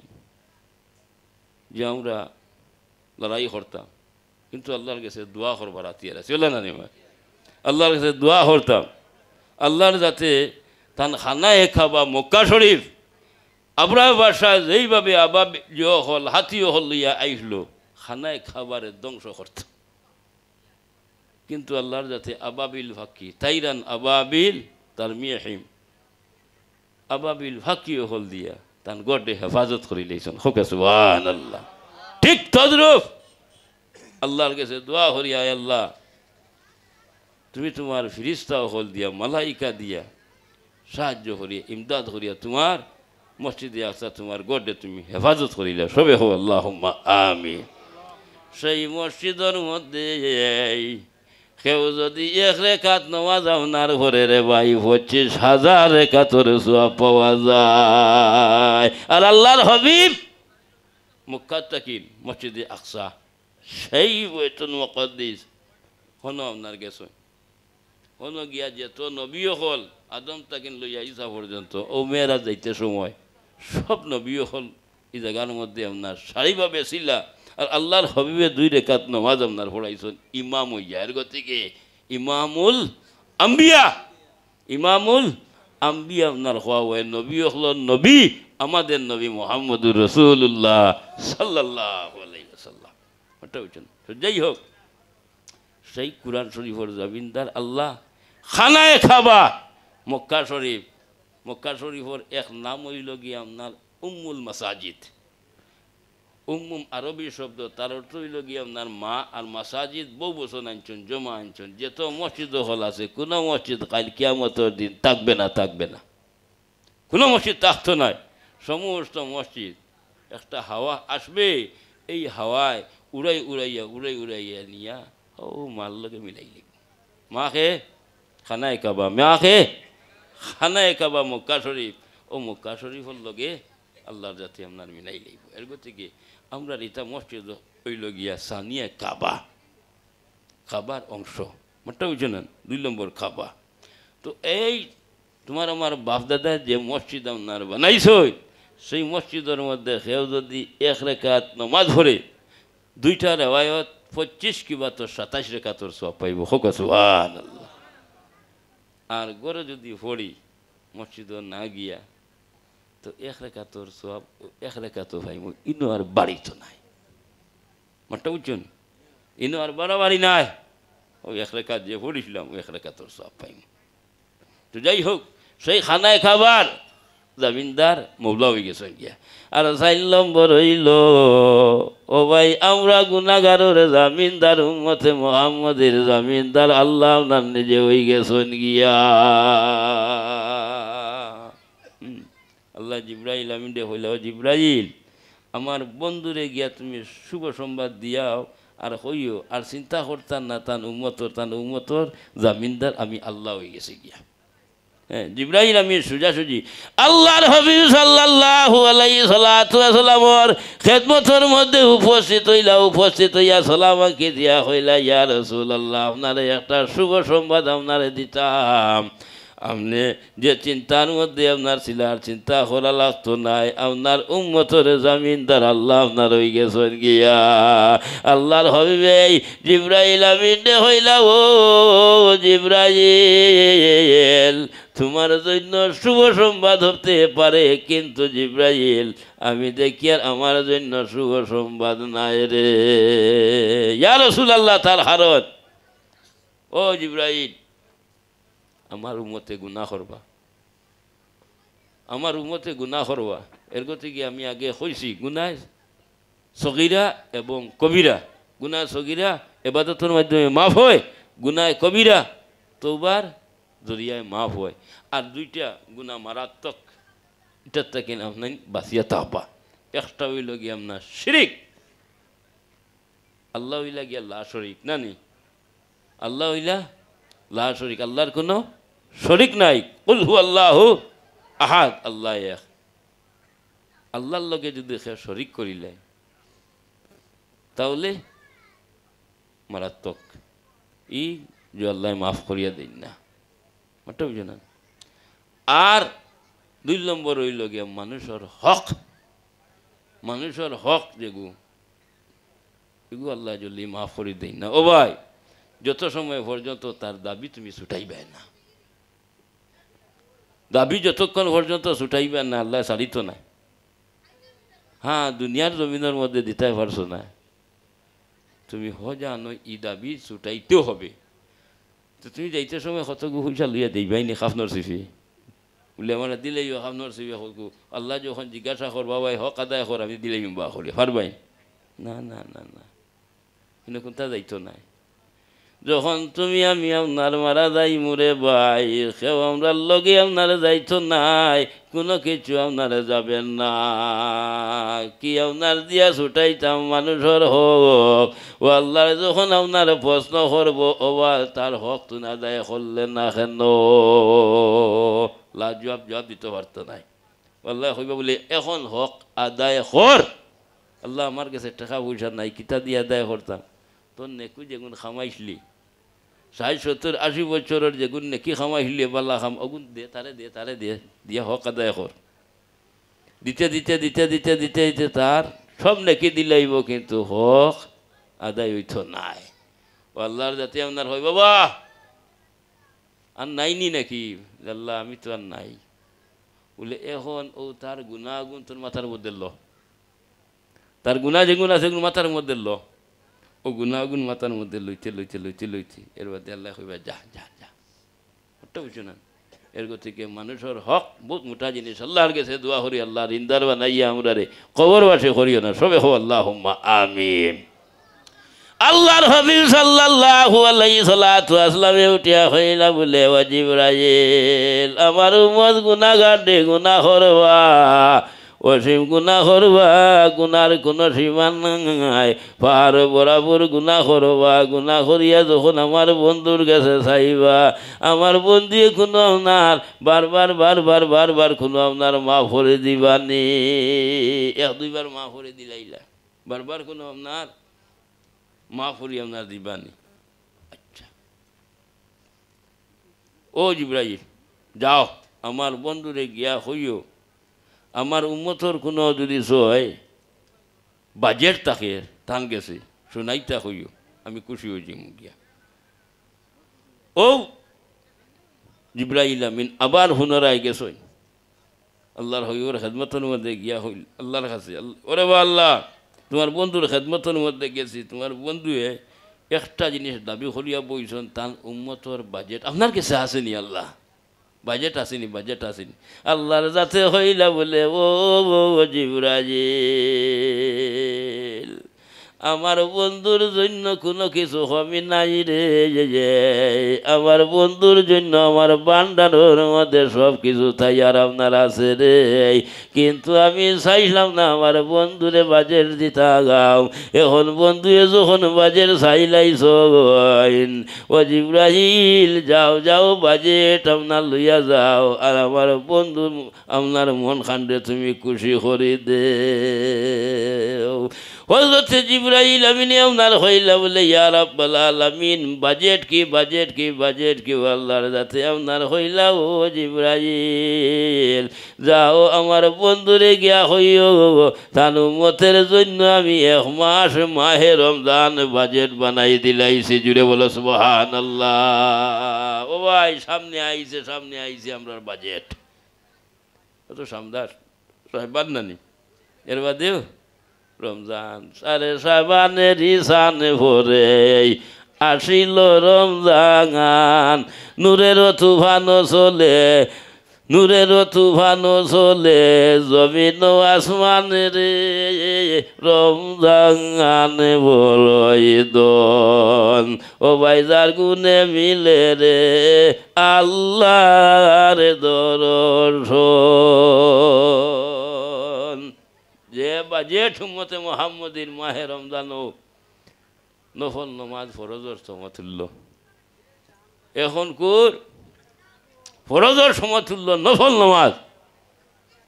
যে আমরা লড়াই করতাম, কিন্তু আল্লাহর কাছে দোয়া করবার হাতিয়ার আছে না নেমা। আল্লাহর কাছে দোয়া করতাম আল্লাহর যাতে তান খানায় খাবা মক্কা শরীফ আপনার বাসায় যেইভাবে আবাব হল হাতিও হল লইয়া আইসলো খানায় খাবারে ধ্বংস করত, কিন্তু আল্লাহর যাতে আবাবিল ফাঁকি তাইরান আবাবিল তার মিয়াহিম আবাবিল ফাঁকিও হল দিয়া তান গডে হেফাজত করে লইছেন। হোকে সুবহানাল্লাহ। ঠিক তদ্রুপ আল্লাহর কাছে দোয়া করিয়া আল্লাহ তুমি তোমার ফিরিস্তা হল দিয়া মালাইকা দিয়া সাহায্য করিয়া ইমদাদ করিয়া তোমার মসজিদে আকসা তোমার গডে তুমি হেফাজত করিলা সবে হো আল্লাহুম্মা আমিন। সেই মসজিদের মধ্যে কেউ যদি এক রেখাত নামাজ আপনার ঘরে রে ভাই 25,000 রেখাতের সওয়াব পাওয়া যায়। আর আল্লাহর হাবিব মক্কার তাকিন মসজিদে আকসা সেই বাইতুল মুকাদ্দাস হনো আপনার গেছে হনো গিয়া যেত নবী হল আদম তাকিন লইয়া ঈসা পর্যন্ত ও মেয়েরা যাইতে সময় সব নবী হল এই জায়গার মধ্যে আপনার সারিভাবে ছিলা। আর আল্লাহর হাবিবে 2 রেখাত নামাজ আপনার পড়াইছেন ইমাম হইয়া। এর গতিকে ইমামুল আম্বিয়া আপনার হওয়া হয় নবী হল নবী আমাদের নবী মুহাম্মদুর রাসূলুল্লাহ সাল্লাল্লাহু আলাইহি ওয়াসাল্লাম। ওটা বুঝছেন। তো যাই হোক সেই কুরআন শরীফের জামিনদার আল্লাহ খানায় কাবা মক্কা শরীফের এক নাম হইল গিয়ে আপনার উম্মুল মাসাজিদ। উম্মুম আরবি শব্দ তার অর্থ হইল গিয়ে আপনার মা আর মাসাজিদ বহু বছর আনছেন জমা আনছেন যেত মসজিদ হল আছে কোনো মসজিদ কাল কিয়ামতের দিন থাকবে না কোনো মসজিদ থাকতো নয়। সমস্ত মসজিদ একটা হাওয়া আসবে এই হাওয়ায় উড়াইয়া নিয়া ও মার লগে মিলাই লিব মাকে খানায় কাবা মক্কা শরীফ ও মক্কা শরীফের লগে আল্লাহর জাতি আপনার মিলাই লইব। এর গতিকে আমরা রিতা মসজিদ হইল গিয়া সানিয়া কাবার অংশ মোটা বুঝে নেন 2 নম্বর কাবা। তো এই তোমার আমার বাপদাদা যে মসজিদ আপনার বানাইছ সেই মসজিদের মধ্যে কেউ যদি 1 রেখাত নামাজ পড়ে 2টা রেওয়ায়ত 25 কিবা তো 27 রেখাতর সওয়াব পাইব। হোক সুবহানাল্লাহ। আর গড়ে যদি পড়ি মসজিদ না গিয়া তো 1 রেখাতর সওয়াব 1 রেখাতও পাইব ইনো আর বাড়ি তো নাই মোটা বুঝছেন ইনো আর বাড়াবাড়ি নাই ওই 1 রেখাত যে পড়িছিলাম 1 রেখাতর সওয়াব পাইব। তো যাই হোক সেই খানায় খাবার জামিনদার মৌলা হয়ে গেছে গিয়া। আর 4 নম্বর হইল ও ভাই আমরা গুনাহগারের জামিনদার উম্মতে মুহাম্মদের জামিনদার আল্লাহ আপনার নিজে হয়ে গেছেন গিয়া। আল্লাহ জিব্রাইল আমিন দে হইল জিব্রাইল আমার বন্ধুরে গিয়া তুমি শুভ সংবাদ দিয়াও আর হইও আর চিন্তা করতাম না তান উম্মতর জামিনদার আমি আল্লাহ হয়ে গেছে গিয়া। জিব্রাইল আমিন সোজাসুজি আল্লাহর হাবিব সাল্লাল্লাহু আলাইহি সাল্লামের খেদমতের মধ্যে উপস্থিত হইয়া সালামাকে দিয়া হইলা ইয়া রাসূলুল্লাহ আপনারে একটা শুভ সংবাদ আপনারে দিতাম। আপনি যে চিন্তার মধ্যে আপনার ছিল আর চিন্তা করা লাগতো নাই আপনার উম্মতের জামিনদার আল্লাহ আপনার হয়ে গেছেন গিয়া। আল্লাহর হাবিবে জিব্রাইল আমিন দে হইলা ও জিব্রাইল তোমার জন্য শুভ সংবাদ হতে পারে কিন্তু জিব্রাইল আমি দেখি আর আমার জন্য শুভ সংবাদ নাই রে ইয়া রাসূলুল্লাহ তার হারত ও জিব্রাইল আমার উম্মতে গুনাহ করবা এর গতিকে আমি আগে কইছি গুনাহ সগীরা এবং কবিরা। গুনাহ সগীরা ইবাদতের মাধ্যমে মাফ হয়, গুনাহ কবিরা তওবার জরিয়ায় মাফ হয়। আর 2টা গুনাহ মারাত্মক এটার থেকে আপনি বাঁচিয়া থাকবা। একটা হইল গিয়ে আপনার শিরিক আল্লাহ হইলা গিয়া লা শরীক নানি আল্লাহ হইলা লা শরীক আল্লাহর কোনো শরীক নাই। কুল হু আল্লাহু আহাদ আল্লাহ এক। আল্লাহর লগে যদি শরীক করিলে তাহলে মারাত্মক ই যে আল্লাহ মাফ করিয়া দেন না ওটা বুঝে না। আর 2 নম্বর হইল গিয়া মানুষের হক যেগু এগু আল্লাহ যদি মাফ করি দেন না। ও ভাই যত সময় পর্যন্ত তার দাবি তুমি ছুটাইবে না, দাবি যতক্ষণ পর্যন্ত ছুটাইবে না আল্লাহ ছাড়িত না। হ্যাঁ দুনিয়ার জমিনের মধ্যে দিতে পারছো না তুমি জানো ই দাবি ছুটাইতেও হবে। তো তুমি যাইতে সময় কত পয়সা লইয়া দিবাই নি খাফনর সিফি বলে আমার দিলেই খাফনর সিফি হকু আল্লাহ যখন জিজ্ঞাসা করবা ভাই হক আদায় কর আমি দিলেই বা করি পারবাই না না না না কিন্তু কোনটা যাইতো নাই। যখন তুমি আমি আপনার মারা যাই মুরে ভাই কেউ আমরা লগে আপনার যাইতো নাই কোনো কিছু আপনার যাবেন না কি আপনার দিয়া ছুটাইতাম মানুষের হক ও আল্লাহর যখন আপনার প্রশ্ন করব ওবা তার হক তুই না দায় করলেন না কেন জবাব জবাব দিতে পারতো নাই আল্লাহ হইবা বলে এখন হক আদায় কর আল্লাহ আমার কাছে টাকা পয়সা নাই কিতা দিয়ে আদায় করতাম তোর নেকু যেগুন খামাইছলি ৬০ ৭০ ৮০ বছরের যেগুন নেকি খামাইছলি বাল্লা খাম অগুন দে তারে দে দিয়ে হক আদায় কর দিতে দিতে দিতে দিতে দিতে দিতে তার সব নেকি দিলাইব কিন্তু হক আদায় হইত নাই আল্লাহর যাতে আপনার হয় বাবা আর নাইনি নাকি আল্লাহ আমি তো আর নাই বলে এখন ও তার গুণাগুণ তোর মাথার মধ্যে ল তার গুণা যেগুণ আছে মাথার মধ্যে ল ও গুণাগুণ মাথার মধ্যে লইতে লইতে লইতে লইতে এর বাদে আল্লাহ কইবা যা যা যা ওটা বুঝছো না এর থেকে মানুষের হক বহুত মোটা জিনিস আল্লাহর কাছে দোয়া করি আল্লাহ রিন্দার বানাইয়া আমরা রে কবর বাসে করিও না সবে হো আল্লাহুম্মা আমিন আল্লাহর হাবিব সাল্লাল্লাহু আলাইহি সাল্লাতু আসলামে উঠিয়া হইলা বলে ও জিবরাইল আমার উম্মত গুনাহগার দে গুনাহ করবা অসীম গুনাহ করবা গুনার কোনো সীমা নাই পাহাড় বরাবর গুনাহ করবা গুনাহ করিয়া যখন আমার বন্ধুর কাছে চাইবা আমার বন্ধুয়ে কোনো আপনার বারবার বারবার বারবার কোনো আপনার মা ভরে দিবানি এক দুইবার মা ভরে দিলাইলা বারবার কোনো আপনার মা ফুরি আপনার দিবানি আচ্ছা ও জিবরাইল যাও আমার বন্ধুরে গিয়া হইও আমার উম্মতর কোনো যদি হয় বাজেট থাকে টান গেছে শোনাইতা হইও আমি খুশি হয়েছি গিয়া ও জিবরাইল আমিন আবার হুনরায় গেছ আল্লাহর হইওর খেদমতের মধ্যে গিয়া হইল আল্লাহর কাছে ওরে বা আল্লাহ তোমার বন্ধুর খেদমতের মধ্যে গেছি তোমার বন্ধুয়ে একটা জিনিস দাবি করিয়া বইছেন তার উম্মতর বাজেট আপনার কাছে আসেনি আল্লাহ বাজেট আসেনি বাজেট আসেনি আল্লাহর যাতে হইলা বলে ও জিবরাইল আমার বন্ধুর জন্য কোনো কিছু কমি নাই রে আমার বন্ধুর জন্য আমার বান্ডারের মধ্যে সব কিছু তাই আর আপনার আছে রে কিন্তু আমি চাইলাম না আমার বন্ধুরে বাজেট দিতে গাও এখন বন্ধুয়ে যখন বাজেট চাইলাইছ ও জিবরাইল যাও যাও বাজেট আপনার লইয়া যাও আর আমার বন্ধু আপনার মন খান্ডে তুমি খুশি করে দে হযরত জিবরাইল আমিন আপনার হইলা বলে ইয়া রাব্বাল আলামিন বাজেট কি বাজেট কি বাজেট কি আল্লাহর যাতে আপনার হইলা ও জিবরাইল যাও আমার বন্ধুরে গিয়া হইও তার উম্মতের জন্য আমি 1 মাস মাহে রমজান বাজেট বানাই দিলাইছি জুড়ে বলো সুবহানাল্লাহ ও ভাই সামনে আইছে আমরার বাজেট কত সামদার সাহেবান নানি এর বাদেও রমজান সারে সাবানের ইসানে ভরে আসিল রমজান নূরের তুফানো চলে জমিন আসমান রে রমজান বড়ই দন ও বাইজার গুনে মিলে রে আল্লাহর দর্শন যে বাজেট উম্মতে মুহাম্মদীর মাহে রমজানও নফল নমাজ ফরজর সমতুল্য এখন কুর ফরজর সমতুল্য নফল নমাজ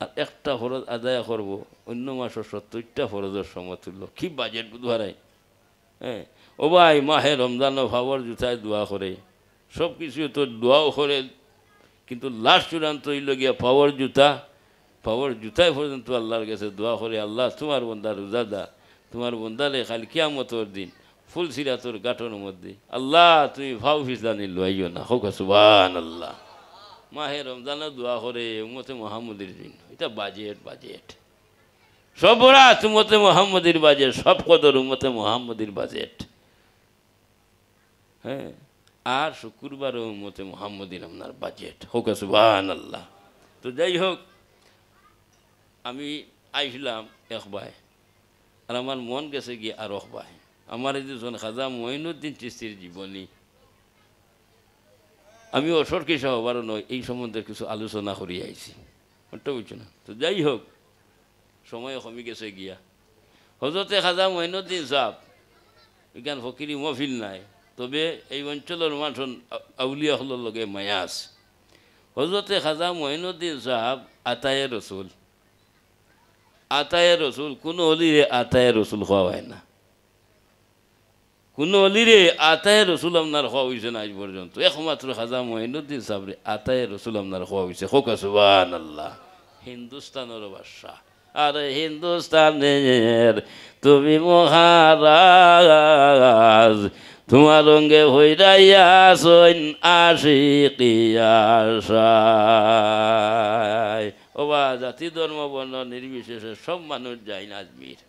আর একটা ফরজ আদায় করব অন্য মাসে 70টা ফরজের সমতুল্য কি বাজেট বুধবারাই হ্যাঁ ও ভাই মাহে রমজানও ভাবর জুতায় দোয়া করে সব কিছু তো দোয়াও করে কিন্তু লাস্ট চূড়ান্ত হইল গিয়া পাওয়ার জুতায় পর্যন্ত আল্লাহর কাছে দোয়া করে আল্লাহ তোমার বন্দা রোজাদা তোমার বন্দালে খালি কিয়ামতের দিন ফুল সিরাতর গাঠনের মধ্যে আল্লাহ তুমি ভাও ফিসলানি লইও না হোক সুবহানাল্লাহ মাহে রমজানের দোয়া করে উম্মতে মুহাম্মদের দিন এটা বাজেট সব রাত উম্মতে মুহাম্মদের বাজেট সব কদর উম্মতে মুহাম্মদের বাজেট হ্যাঁ আর শুক্রবার উম্মতে মুহাম্মদের আপনার বাজেট হোক সুবহানাল্লাহ তো যাই হোক আমি আইসলাম এক ভাই আর আমার মন গেছে গিয়ে আর এক ভাই আমার এই দুজন খাজা মঈনুদ্দিন চিশতির জীবনী আমি অসরকি সহবার নয়, এই সম্বন্ধে কিছু আলোচনা করি আইছি, ওটা বুঝছো না। তো যাই হোক, সময় কমে গেছে গিয়া। হজরতে খাজা মঈনুদ্দিন সাহেব এখান ফকিরি মহফিল নাই, তবে এই অঞ্চলের মানুষ আউলিয়া হলোর লগে মায়া আছে। হজরতে খাজা মঈনুদ্দিন সাহেব আতায়ে রসুল, আতায়ে রসুল, কোনো অলিরে আতায়ে রসুল খাওয়া হয় না, কোনো অলিরে আতায়ে রসুল আপনার খাওয়া হয়েছে না আজ পর্যন্ত। একমাত্র খাজা মঈনুদ্দিন সাহেবরে আতায়ে রসুল আপনার খাওয়া হয়েছে। হোকা সুবহানাল্লাহ। হিন্দুস্তানের বাদশা, আরে হিন্দুস্তানের তুমি মহারাজ, তোমার রঙ্গে হইরাইয়া সৈন আশিকিয়াশায়। ও বা জাতি ধর্ম বর্ণ নির্বিশেষে সব মানুষ যায় না আজমির,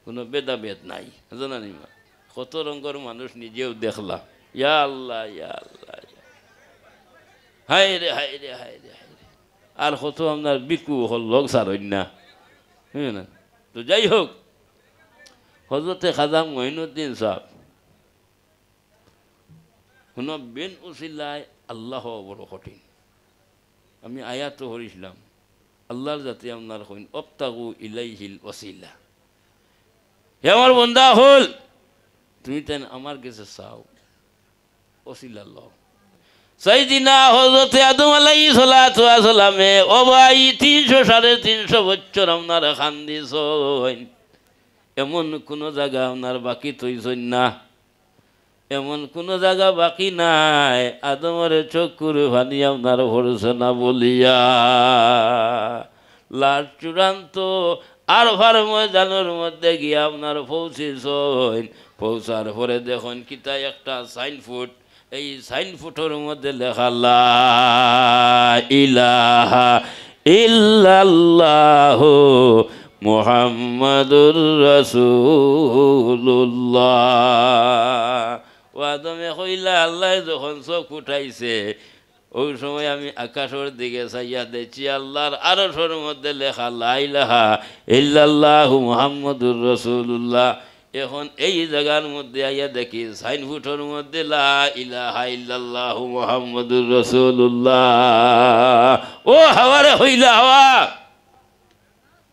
কোনো ভেদাভেদ নাই, জানানি মা। কত রঙের মানুষ নিজেও দেখলাম। ইয়া আল্লাহ, ইয়া আল্লাহ, হায় রে হায় রে হায় রে হায় রে। আর কত আপনার বিকু হল লোক সারই না, হ্যাঁ না। তো যাই হোক, হজরতে খাজা মঈনুদ্দিন সাহেব শুন, বেন উসিলায় আল্লাহ বড় কঠিন। আমি আয়াত হরিছিলাম, আল্লাহর যাতে আপনার কইন অবতাগু ইলাইহিল ওয়াসিলা। হে আমার বন্দা হল, তুমি তেন আমার কাছে চাও ওসিলা লও। সাইদিনা হযরতে আদম আলাইহিস সালাতু ওয়াস সালামে ও ভাই 300 350 বছর আপনার খান্দিছইন, এমন কোন জায়গা আপনার বাকি তৈছইন না, এমন কোন জায়গা বাকি নাই আদমের চক্ষুর পানি আপনার ভরছে না বলিয়া। লাশ চূড়ান্ত আরফার ময়দানের মধ্যে গিয়ে আপনার পৌঁছেছইন। পৌঁছার পরে দেখুন কিতা একটা সাইনফুট, এই সাইনফুটের মধ্যে লেখা লা ইলাহা ইল্লাল্লাহু মুহাম্মাদুর রাসূলুল্লাহ। ও আদমে কইলা আল্লাহ যখন চোখ উঠাইছে, ওই সময় আমি আকাশের দিকে চাইয়া দেখছি আল্লাহর আরশের মধ্যে লেখা লা ইলাহা ইল্লাল্লাহু মুহাম্মাদুর রাসূলুল্লাহ। এখন এই জায়গার মধ্যে আইয়া দেখি সাইনফুটের মধ্যে লা ইলাহা ইল্লাল্লাহু মুহাম্মাদুর রাসূলুল্লাহ। ও হাওয়ারে হইলা হাওয়া,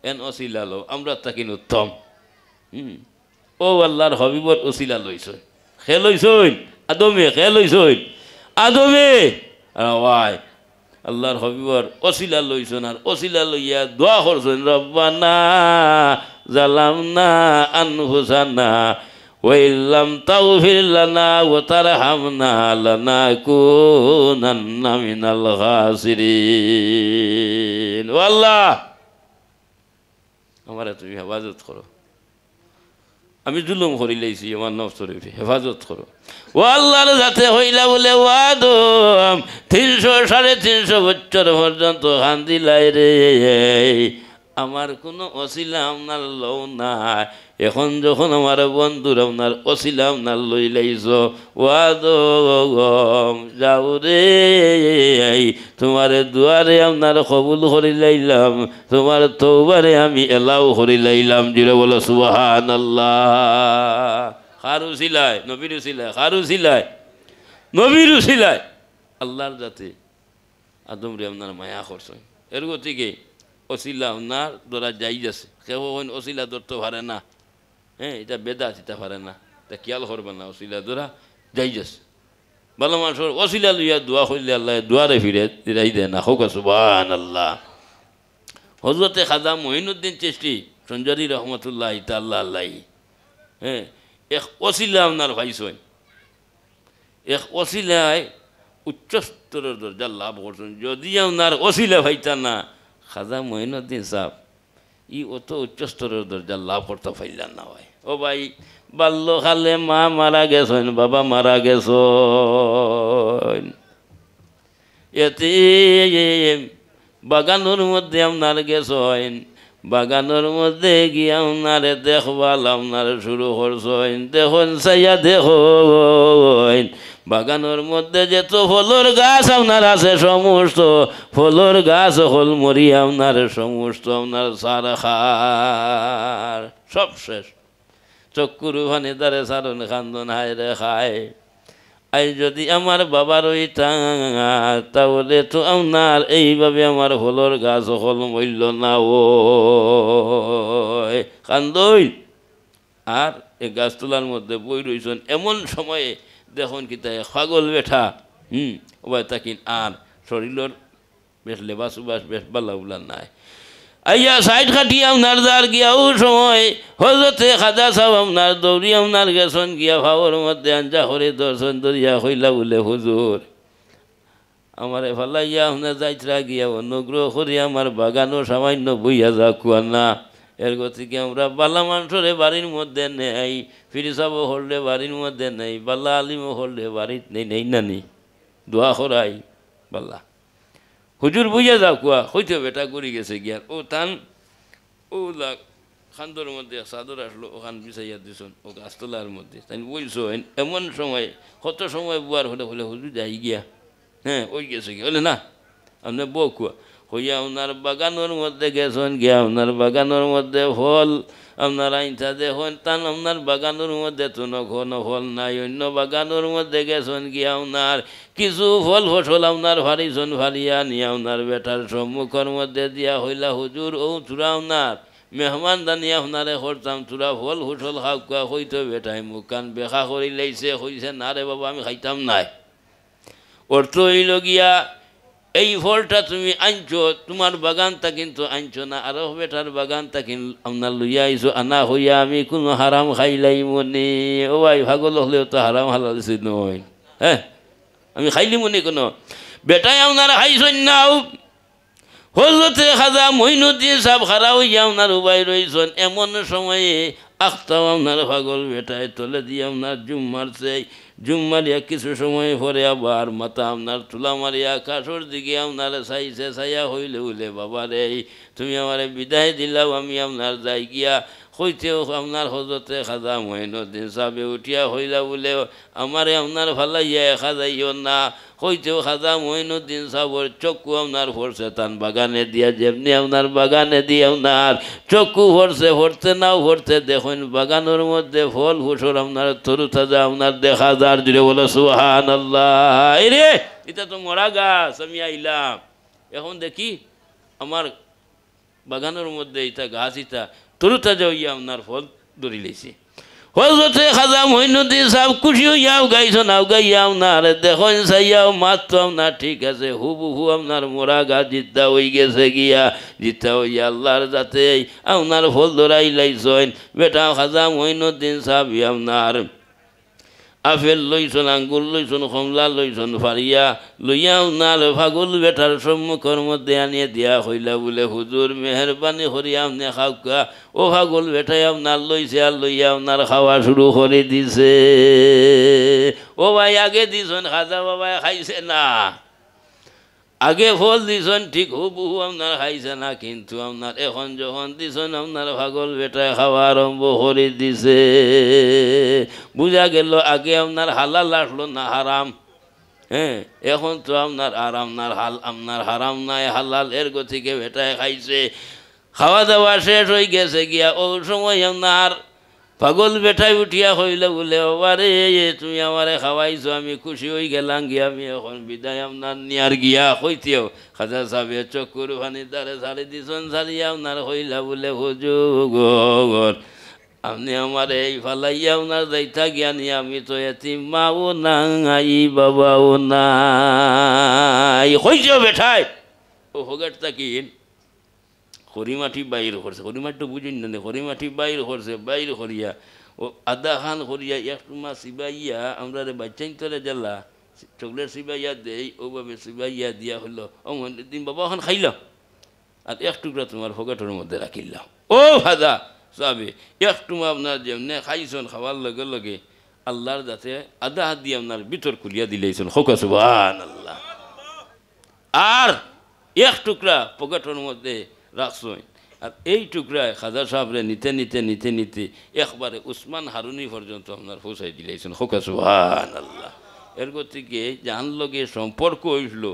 এন ওসিলা লো, আমরা তাকিন উত্তম। ও আল্লাহর হবিবর ওসিলা লইছই, খে লইছই আদমে, খে লইছই আদমে, ওয়াই আল্লাহর হবিবর ওসিলা লইছন। আর ওসিলা লইয়া দোয়া করছেন, রব্বানা জালামনা আনফুসানা ওয়া ইল্লাম তাগফির লানা ওয়া তারহামনা লানাকুনান্না মিনাল খাসিরিন। ও আল্লাহ, আমার তুমি হেফাজত করো, আমি জুলুম করি লাইছি, আমার নফসের হেফাজত করো। ও আল্লাহর যাতে হইলা বলে ও আদম 300 350 বছর পর্যন্ত কান্দিলাই রে, আমার কোনো অসিলা আপনার লও না। এখন যখন আমার বন্ধুর আপনার অসিলা আপনার লই লাইছ, ও আদম যাও রে, তোমার দুয়ারে আপনার কবুল করি লাইলাম, তোমার তওবারে আমি এলাও করি লাইলাম। জিরে বলো সুবহানাল্লাহ। খারু সিলাই নবীর সিলাই, খারু সিলাই নবীর সিলাই, আল্লাহর যাতে আদম রে আপনার মায়া করছেন। এর গতিকে অসিলা আপনার ধরা যাই আছে, কেউ অসিলা ধরতে পারে না, হ্যাঁ এটা বেদাত, এটা পারে না, তা খেয়াল করবে না, অসিলা ধরা যাই আছে। ভালো মানুষের অসিলা লইয়া দোয়া করলে আল্লাহ দোয়ারে ফিরে দিরাই দেয় না। হোক সুবহানাল্লাহ। হযরতে খাজা মঈনুদ্দিন চিশতি সঞ্জারি রহমতুল্লাহ তাআলা আলাইহি, হ্যাঁ এক অসিলা আপনার ভাইসন, এক অসিলায় উচ্চস্তরের দরজা লাভ করছেন। যদি আপনার অসিলা ভাইতা না, খাজা মঈনুদ্দিন সাহেব ই অত উচ্চস্তরের দরজা লাভ করতে পাইলেন না। ভাই ও ভাই, বাল্যকালে মা মারা গেছেন, বাবা মারা গেছেন, এতে বাগানোর মধ্যে আপনার গেছেন, বাগানোর মধ্যে গিয়ে আপনারে দেখবাল আপনার শুরু করছেন। দেখুন চাইয়া দেখুন বাগানোর মধ্যে যত ফলর গাছ আপনার আছে, সমস্ত ফলর গাছ হল মরি আপনার, সমস্ত আপনার সারা খার সব শেষ। চক্ষুর ভানি দ্বারে সারণ খান্দন হায় রে খায়। আই যদি আমার বাবার ওইটা তাহলে তো আপনার এইভাবে আমার হলর গাছ হল মূল্য না ও কান্দই। আর এই গাছ তোলার মধ্যে বই রইছেন এমন সময়ে দেখুন কি তাই পাগল বেঠা ওবাই তাকিন আর শরীরের বেশ লেবাস উবাস বেশ বালা উলা নাই আইয়া সাইড খাটিয়া আপনার দার গিয়াও সময় হজরতে খাজা সাহেব আপনার দৌড়ি আপনার গেছেন গিয়া ভাবর মধ্যে আঞ্জা করে দর্শন দরিয়া হইলা বলে হুজুর আমার ফালাইয়া আপনার যাইতরা গিয়া অনুগ্রহ করি আমার বাগানও সামান্য বইয়া যা কুয়া না এর গতিকে আমরা বালা মানুষরে বাড়ির মধ্যে নেই ফিরি সাব হরলে বাড়ির মধ্যে নেই বাল্লা আলিমও হরলে বাড়ির নেই নেই নানি দোয়া করাই বাল্লা হুজুর বুঝে যাও কুয়া হইতে বেটা করি গেছে গিয়ার ও টান ও লাগ খান্দর মধ্যে চাদর আসলো ওখান বিছাইয়া দিছন ও গাছতলার মধ্যে তাই বলছো এমন সময় কত সময় বুয়ার হলে হলে হুজুর যাই গিয়া হ্যাঁ ওই গেছে গিয়া বলে না আপনার বউ কুয়া হইয়া আপনার বাগানোর মধ্যে গেছেন গিয়া আপনার বাগানোর মধ্যে ফল আপনার আইনটা দেখুন টান আপনার বাগানোর মধ্যে তো কোনো ফল নাই অন্য বাগানোর মধ্যে গেছেন গিয়া আপনার কিছু ফল ফসল আপনার ভারিছন ভারিয়া নিয়ে আপনার বেটার সম্মুখের মধ্যে দিয়া হইলা হুজুর ও চূড়া আপনার মেহমান দানিয়া আপনারে করতাম চূড়া ফল ফসল খাওয়া হইতো বেটাই মুখ কান বেখা করি লাইছে হইছে না রে বাবা আমি খাইতাম নাই অর্থ হইল গিয়া এই ফলটা তুমি আনছো তোমার বাগানটা কিন্তু আনছো না আরো বেটার বাগানটা কিন আপনার লইয়া আইছো আনা হইয়া আমি কোনো হারাম খাইলাই মনে ও ভাই ভাগল হলেও তো হারাম হালালছি নয় হ্যাঁ আমি খাইলি মনে কোনো বেটাই আপনারা খাইছেন নাও হজরতে খাজা মঈনুদ্দিন সাহেব খারা হইয়া আপনার উবাই রইছেন এমন সময়ে আখতাও আপনার পাগল বেটায় তলে দিয়ে আপনার জুম মারছে জুম মারিয়া কিছু সময় পরে আবার মাথা আপনার তুলা মারিয়া কাঠর দিকে আপনার চাইছে চাইয়া হইলে উলে বাবা রে তুমি আমারে বিদায় দিলাও আমি আপনার যাই গিয়া হইতেও আপনার হজরতে খাজা মঈনুদ্দিন সাহেবে উঠিয়া হইলা বলে আমারে আপনার ভালাইয়া খাজাইও না হইতেও খাজা মঈনুদ্দিন সাহেবের চক্ষু আপনার ভরছে তান বাগানে দিয়া যেমনি আপনার বাগানে দিয়ে আপনার চক্ষু ভরছে ভরতে নাও ভরতে দেখুন বাগানের মধ্যে ফল ফসল আপনার তরু তাজা আপনার দেখা যার জুড়ে বলো সুবহানাল্লাহ রে এটা তো মরা গাছ আমি আইলাম এখন দেখি আমার বাগানের মধ্যে এটা গাছ এটা তরু তাজা হইয়া আপনার ফল ধরি লেছে হজরতে খাজা মঈনুদ্দিন সাহেব খুশি হইয়াও গাইছো নাও গাইয়াও না রে দেখুন চাইয়াও মাত্র আপনার ঠিক আছে হুবহু আপনার মোরা গাছ জিদ্দা হয়ে গেছে গিয়া জিদ্দা হইয়া আল্লাহর যাতে আপনার ফল ধরাই লাইছেন বেটা খাজা মঈনুদ্দিন সাহেব আপনার আপেল লইছন আঙ্গুর লইছন কমলা লইছন ফারিয়া লইয়া আপনার পাগল বেটার সম্মুখের মধ্যে আনিয়ে দিয়া হইলা বলে হুজুর মেহরবানি করি আপনি খাওয়া ও পাগল বেটাই আপনার লইছে আর লইয়া আপনার খাওয়া শুরু করে দিছে ও ভাই আগে দিছন খাজা বাবা খাইছে না আগে ফল দিছন ঠিক হুবহু আপনার খাইছে না কিন্তু আপনার এখন যখন দিছন আপনার পাগল বেটায় খাওয়া আরম্ভ করে দিছে বুঝা গেল আগে আপনার হালাল আসলো না হারাম হ্যাঁ এখন তো আপনার আর আপনার হারাম নাই হালাল এর গতিকে বেটায় খাইছে খাওয়া দাওয়া শেষ হয়ে গেছে গিয়া ও সময় আপনার পাগল বেটায় উঠিয়া হইলে বলে বাবারে তুমি আমারে খাওয়াইছো আমি খুশি হয়ে গেলাম গিয়া আমি এখন বিদায় আপনার নিয়ার গিয়া হইতেও খাজা সাহেব চকুর পানি দ্বারে ছাড়ি দিছন ছাড়িয়া আপনার হইলা বলে হুজুর আপনি আমার এই ফালাইয়া আপনার যাইতা গিয়া নিয়ে আমি তো এতিম মাও নাই বাবাও নাই হইছেও বেঠায় ও হোগাটটা কি হরিমাটি বাইর করছে হরিমাটি তো বুঝিন না হরিমাটি বাইর করছে বাইর করিয়া ও আদা খান করিয়া একটু মা সিবাইয়া আমরা রে বাচ্চাইন তোরে জ্বালা চকলেট সিবাইয়া দেই ওভাবে সিবাইয়া দিয়া হলো দিন বাবা এখন খাইলাম আর এক টুকরা তোমার পকেটের মধ্যে রাখিলাম ও ভাজা সাবে একটু আপনার যেমনি খাইছেন খাওয়ার লগে লগে আল্লাহর যাতে আদা হাত দিয়ে আপনার ভিতর খুলিয়া দিলেছেন হোকা সুবহানাল্লাহ আর এক টুকরা পকেটের মধ্যে রাখছেন আর এই টুকরায় খাজা সাহেবরে নিতে নিতে নিতে নিতে একবারে উসমান হারুনি পর্যন্ত আপনার পৌঁছাই দিলেছেন হোকা সুবহানাল্লাহ এর গতিকে যার লগে সম্পর্ক হইল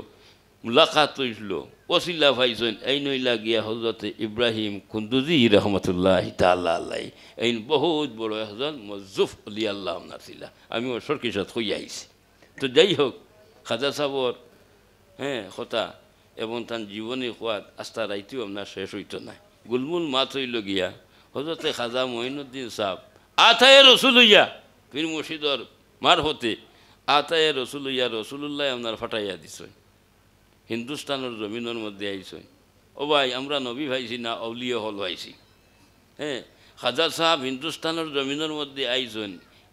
মুলাকাত হইল ওসিলা পাইছেন এই নইলা গিয়া হজরতে ইব্রাহিম কুন্দুজি রহমতুল্লাহ তাআলা আলাইহি এই বহুত বড় একজন মজুফ আলী আল্লাহ আপনার ছিলা আমি ওর সরকির সাথে হইয়া আইছি তো যাই হোক খাজা সাবর হ্যাঁ কথা এবং তার জীবনী খোয়াত আস্থা রাইতেও আপনার শেষ হইতো না গুলমুল মাত হইল গিয়া হজরতে খাজা মঈনুদ্দিন সাহ আতায়ে রসুল হইয়া পীর মুর্শিদর মার হতে আতায়ে রসুল হইয়া রসুল্লাহ আপনার ফাটাইয়া দিছ হিন্দুস্তানের জমিনের মধ্যে আইসই ও ভাই আমরা নবী ভাইছি না অলিয় হল ভাইছি হ্যাঁ খাজা সাহেব হিন্দুস্তানের জমিনের মধ্যে আইসন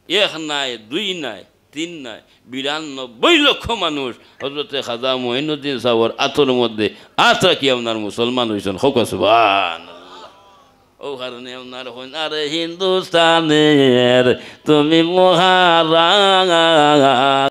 এক নাই দুই নাই তিন নাই ৯২ লক্ষ মানুষ হজরতে খাজা মঈনুদ্দিন সাহর আতর মধ্যে আত রাখি আপনার মুসলমান হয়েছেন হোক সুবহানাল্লাহ ও কারণে আপনার হইন আরে হিন্দুস্তানের তুমি মহারাজ